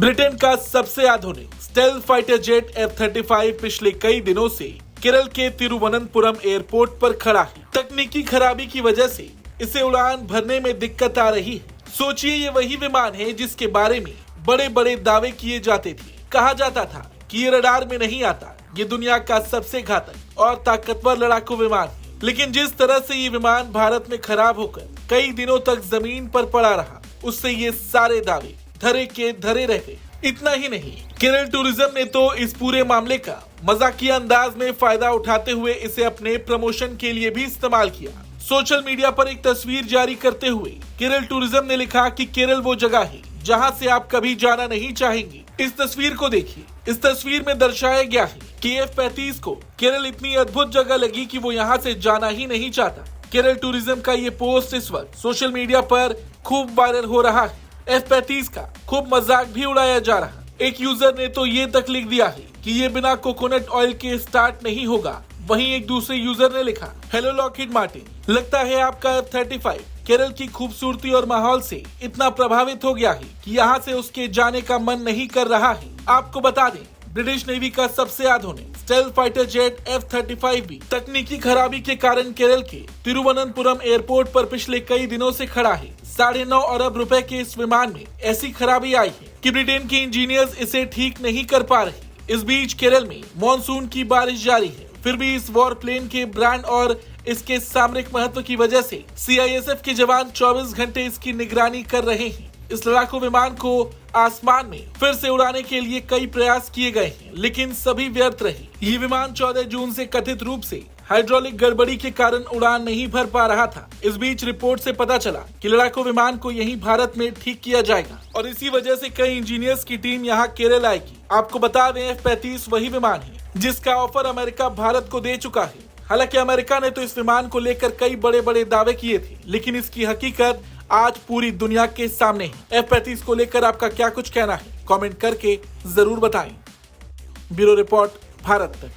Britain का सबसे आधुनिक स्टेल्थ फाइटर जेट F-35 पिछले कई दिनों से केरल के तिरुवनंतपुरम एयरपोर्ट पर खड़ा है। तकनीकी खराबी की वजह से इसे उड़ान भरने में दिक्कत आ रही है। सोचिए, ये वही विमान है जिसके बारे में बड़े बड़े दावे किए जाते थे। कहा जाता था कि ये रडार में नहीं आता, ये दुनिया का सबसे घातक और ताकतवर लड़ाकू विमान है। लेकिन जिस तरह से ये विमान भारत में खराब होकर कई दिनों तक जमीन पर पड़ा रहा, उससे ये सारे दावे धरे के धरे रह गए। इतना ही नहीं, केरल टूरिज्म ने तो इस पूरे मामले का मजाकिया अंदाज में फायदा उठाते हुए इसे अपने प्रमोशन के लिए भी इस्तेमाल किया। सोशल मीडिया पर एक तस्वीर जारी करते हुए केरल टूरिज्म ने लिखा कि केरल वो जगह है जहां से आप कभी जाना नहीं चाहेंगे। इस तस्वीर को देखिए। इस तस्वीर में दर्शाया गया है कि F-35 को केरल इतनी अद्भुत जगह लगी कि वो यहाँ से जाना ही नहीं चाहता। केरल टूरिज्म का ये पोस्ट इस वक्त सोशल मीडिया पर खूब वायरल हो रहा है। F-35 का खूब मजाक भी उड़ाया जा रहा है। एक यूजर ने तो ये तक लिख दिया है कि ये बिना कोकोनट ऑयल के स्टार्ट नहीं होगा। वहीं एक दूसरे यूजर ने लिखा, हेलो लॉकहीड मार्टिन, लगता है आपका F-35 केरल की खूबसूरती और माहौल से इतना प्रभावित हो गया है कि यहाँ से उसके जाने का मन नहीं कर रहा है। आपको बता दें, ब्रिटिश नेवी का सबसे आधुनिक स्टेल्थ फाइटर जेट F-35 भी तकनीकी खराबी के कारण केरल के तिरुवनंतपुरम एयरपोर्ट पर पिछले कई दिनों से खड़ा है। 9.5 अरब रुपए के इस विमान में ऐसी खराबी आई है कि ब्रिटेन के इंजीनियर्स इसे ठीक नहीं कर पा रहे। इस बीच केरल में मानसून की बारिश जारी है, फिर भी इस वॉर प्लेन के ब्रांड और इसके सामरिक महत्व की वजह से CISF के जवान 24 घंटे इसकी निगरानी कर रहे हैं। इस लड़ाकू विमान को आसमान में फिर से उड़ाने के लिए कई प्रयास किए गए हैं, लेकिन सभी व्यर्थ रहे। ये विमान 14 जून से कथित रूप से हाइड्रोलिक गड़बड़ी के कारण उड़ान नहीं भर पा रहा था। इस बीच रिपोर्ट से पता चला कि लड़ाकू विमान को यहीं भारत में ठीक किया जाएगा और इसी वजह से कई इंजीनियर्स की टीम यहाँ केरल आएगी। आपको बता दें, F-35 वही विमान है जिसका ऑफर अमेरिका भारत को दे चुका है। हालांकि अमेरिका ने तो इस विमान को लेकर कई बड़े बड़े दावे किए थे, लेकिन इसकी हकीकत आज पूरी दुनिया के सामने है। F-35 को लेकर आपका क्या कुछ कहना है, कमेंट करके जरूर बताएं। ब्यूरो रिपोर्ट, भारत तक।